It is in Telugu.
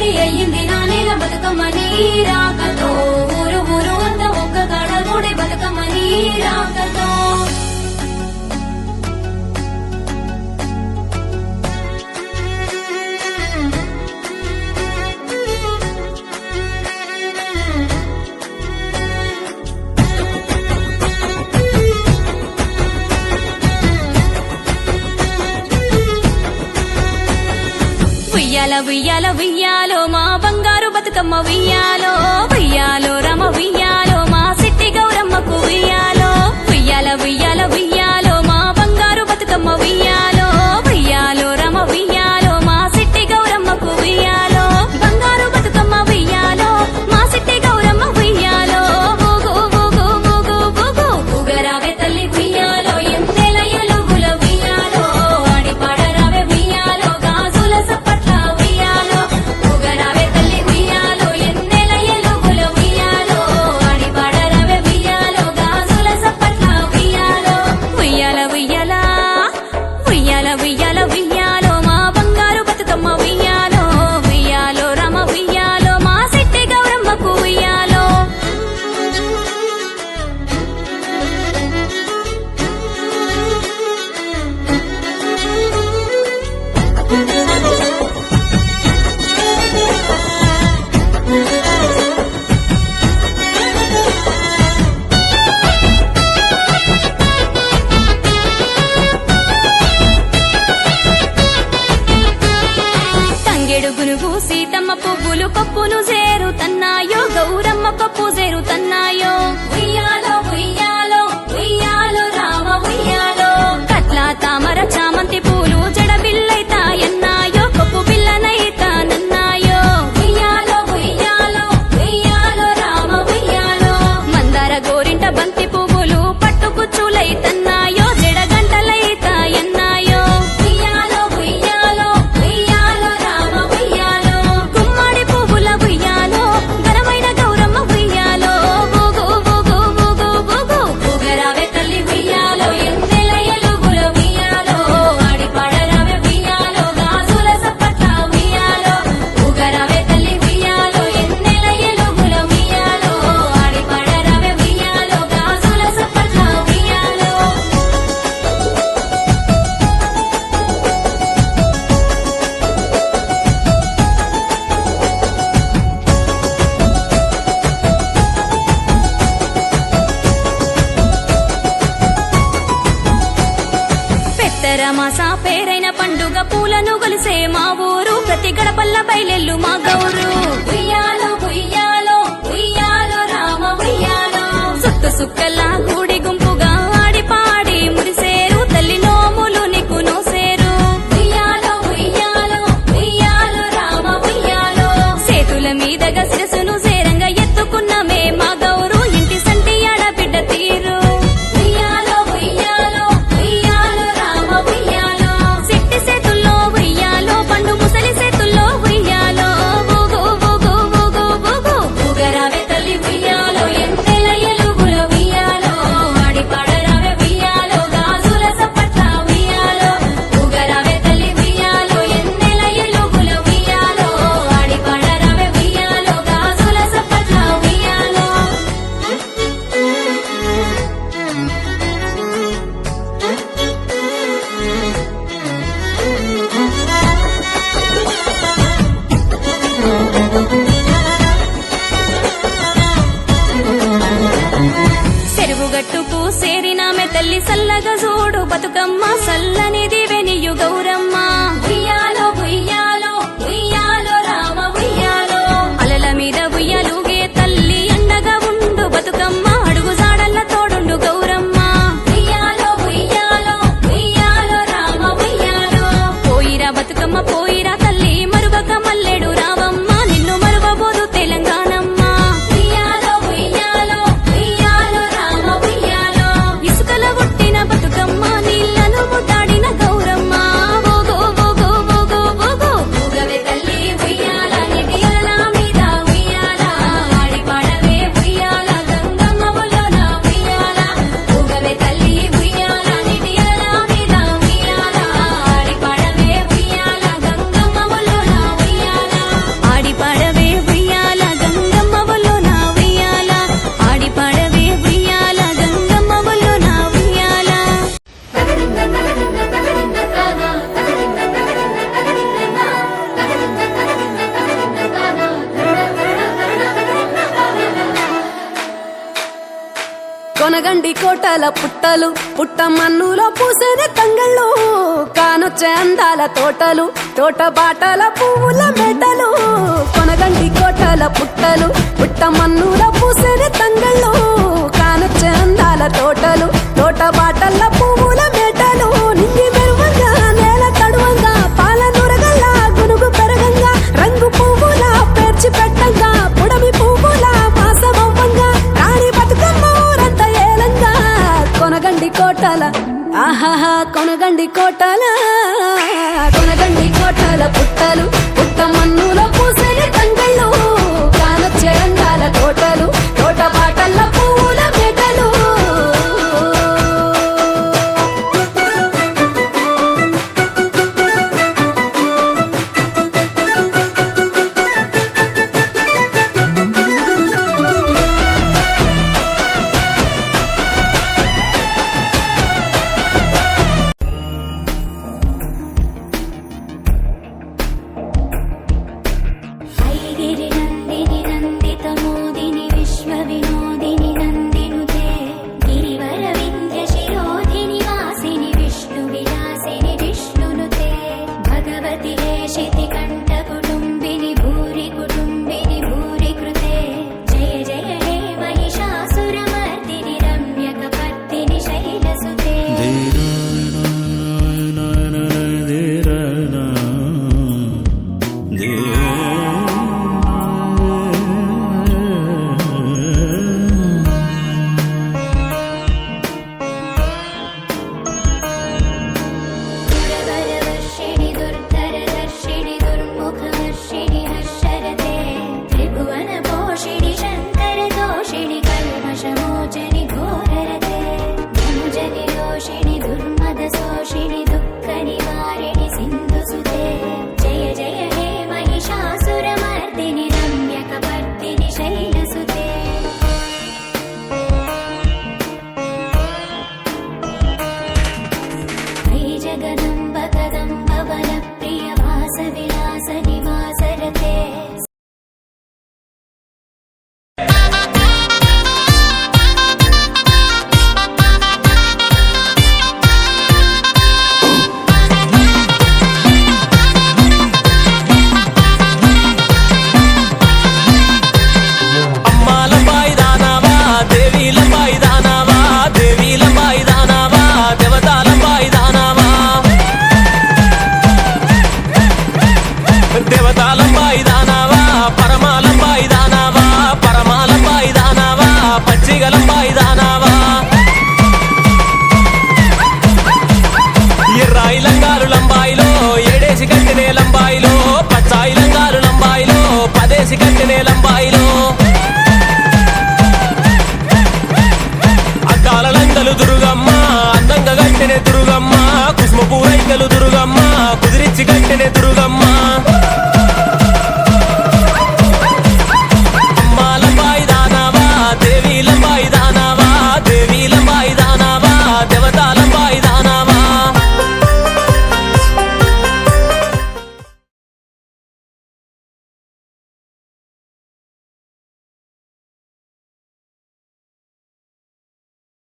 తల్లి అయ్యింది నా నేల బతుకమ్మ నీ రాకతో ఊరు ఊరు అంతా ఒక్క కాడ కూడి బతుకమ్మ నీ రాకతో ఉయ్యాల ఉయ్యాల ఉయ్యాలో మా బంగారు బతుకమ్మ ఉయ్యాలో ఉయ్యాలో రమ ఉయ్యాలో మా సిట్టి గౌరమ్మకు ఉయ్యాలో ఉయ్యాల ఉయ్యాల ఉయ్యాలో మా బంగారు బతుకమ్మ ఉయ్యాలో ఉయ్యాలో రమ ఉయ్యాలో మా సిట్టి గౌరమ్మకు ఉయ్యాలో బంగారు బతుకమ్మ ఉయ్యాలో మా సిట్టి గౌరమ్మ ఉయ్యాలో ఊగు ఊగు ఊగు ఊగు ఊగరావే తల్లి ఉయ్యాలో ఎంతేల ఎలుగుల ఉయ్యాలో ఆడి పాడరావే ఉయ్యాలో గాజుల సప్పట్ల ఉయ్యాలో ఊగరావే తల్లి ఉయ్యాలో ఎంతేల ఎలుగుల ఉయ్యాలో ఆడి పాడరావే ఉయ్యాలో గాజుల సప్పట్ల ఉయ్యాలో ఉయ్యాల ఉయ్యాల ఉయ్యాల ఉయ్యాల ఉయ్యాలో మా బంగారు బతుకమ్మ ఉయ్యాలో ఉయ్యాలో రమ ఉయ్యాలో మా సిట్టి గౌరమ్మకు ఉయ్యాలో తంగెడు గునుగు సీతమ్మ పువ్వులు కప్పును చేరుతన్నాయో గౌరమ్మ కప్పు చేరుతన్నాయో ఉయ్యాలో ఉయ్యాలో ఉయ్యాలో రామ ఉయ్యాలో కట్ల తామర చామంతి పూలు జడబిల్లైతాయన్నాయో కప్పు బిల్లనైతానన్నాయో ఉయ్యాలో ఉయ్యాలో ఉయ్యాలో రామ ఉయ్యాలో మందార గోరింట బంతి పువ్వులు పట్టుకుచ్చులైతన్నాయో జడగంటలైతాయన్నాయో ఉయ్యాలో ఉయ్యాలో ఉయ్యాలో రామ ఉయ్యాలో గుమ్మడి పువ్వుల ఉయ్యాలో ఘనమైన గౌరమ్మ ఉయ్యాలో ఊగు ఊగు ఊగు ఊగు ఊగరావే తల్లి ఉయ్యాలో ఎంతెల ఎలుగుల ఉయ్యాలో ఆడి పాడరావే ఉయ్యాలో గాజుల సప్పట్ల ఉయ్యాలో ఊగరావే తల్లి ఉయ్యాలో ఎన్నెల ఎలుగుల ఉయ్యాలో ఆడి పాడరావే ఉయ్యాలో గాజుల సప్పట్ల ఉయ్యాలో పెత్తరమాస పేరైన పండుగ పూలను గొలిసే మా ఊరు ప్రతి గడపల్ల బయలెల్లు మా గౌరు ఉయ్యాలో ఉయ్యాలో ఉయ్యాలో రామ ఉయ్యాలో సుట్టు సుక్కల కూడి గుంపుగా ఆడి పాడి మురిసేరు తల్లి నోములు నీకు నోసేరు ఉయ్యాలో ఉయ్యాలో ఉయ్యాలో రామ ఉయ్యాలో సేతుల మీదగా శిరసును సేరంగా ఎత్తుకున్నమే మా గౌరు ఇంటి సంటి ఆడబిడ్డ తీరు ఉయ్యాలో ఉయ్యాలో ఉయ్యాలో రామ ఉయ్యాలో సిట్టి సేతుల్లో ఉయ్యాలో పండు ముసలి సేతుల్లో ఉయ్యాలో ఊగు ఊగు ఊగు ఊగు ఊగరావే తల్లి ఉయ్యాలో ఎంతెల ఎలుగుల ఉయ్యాలో ఆడి పాడరావే ఉయ్యాలో గాజుల సప్పట్ల ఉయ్యాలో ఊగరావే తల్లి ఉయ్యాలో ఎంతెల ఎలుగుల ఉయ్యాలో ఆడి పాడరావే ఉయ్యాలో గాజుల సప్పట్ల ఉయ్యాలో చెరువుగట్టుకు సేరినామె తల్లి సల్లగా చూడు బతుకమ్మ సల్లనిది వెనియు గౌరమ్మ ఉయ్యాలో ఉయ్యాలో ఉయ్యాలో రామ ఉయ్యాలో అలల మీద ఉయ్యాలుగే తల్లి అండగా ఉండు బతుకమ్మ అడుగు జాడల్ల తోడుండు గౌరమ్మ ఉయ్యాలో ఉయ్యాలో ఉయ్యాలో రామ ఉయ్యాలో పోయిరా బతుకమ్మ పోయిరా తల్లి మరువక మల్లెడు రావమ్మ నిన్ను మరువబోదు తెలంగాణమ్మ ఉయ్యాలో ఉయ్యాలో ఉయ్యాలో రామ ఉయ్యాలో ఇసుకల పుట్టిన బతుకమ్మ నీళ్లను ముద్దాడిన గౌరమ్మ ఊగు ఊగు ఊగు కొనగండి కోటల పుట్టలు పుట్ట మన్నులో పూసేనే తంగళ్ళు కానొచ్చే అందాల తోటలు తోట బాటల పువ్వుల మెటలు కొనగండి కోటల పుట్టలు పుట్ట మన్నులో పూసేనే తంగళ్ళు కానొచ్చే అందాల తోటలు తోట బాటల పువ్వుల మెటలు నింగి మెరువంగా నేల తడువంగా పాల నురగల్లా గునుగు పెరగంగా రంగు పువ్వుల పేర్చి పెట్టంగా పుడమి పువ్వుల మాసమవ్వంగా రాణి బతుకమ్మ ఊరంతా ఏలంగా కొనగండి కోటల ఆహాహా కొనగండి కోటల కొనగండి కోటల పుట్టలు పుట్ట మన్నులో పూసేనే తంగళ్ళు కానొచ్చే అందాల తోటలు తోట బాటల పువ్వుల మెటలు ఐగిరి నందిని నందిత మోదిని విశ్వ వినోదిని నందినుతే గిరివర వింధ్య శిరోధిని వాసిని విష్ణు విలాసిని విష్ణునుతే భగవతి హేషితి కంఠ కుటుంబిని భూరి కుటుంబిని భూరి కృతే జయ జయ హే మహిషాసురమర్దిని రమ్యక పత్తిని శైలసుతే దురవరవర్షిణి దుర్ధరదర్శిణి దుర్ముఖవర్షిణి హర్షరతే త్రిభువన పోషిణి శంకర దోషిణి కల్మషమోచని ఘోరరతే ధనుజని రోషిణి దుర్మద శోషిణి దుఃఖ నివారిణి సింధుసుతే జయ జయ హే మహిషాసురమర్దిని రమ్యక పర్దిని శైలసుతే హై జగదంబ కదంబ వన ప్రియ వాస విలాస నివాసరతే అమ్మాలపాయి దానావా దేవీలపాయి దానావా దేవీలపాయి దానావా దేవతాలపాయి దానావా దేవతాలపాయి దానావా పరమాలపాయి దానావా పరమాలపాయి దానావా పచ్చిగలపాయి దానావా ఎర్రాయి లంగాలు లంబాయిలో ఏడేసి కట్టినే లంబాయిలో పచ్చాయి లంగాలు లంబాయిలో పదేసి కట్టినే లంబాయిలో అద్దాల లంగలు దుర్గమ్మ అందంగా గట్టినే దుర్గమ్మ కుసుమ పూరైకలు దుర్గమ్మ కుదిరిచ్చి గట్టినే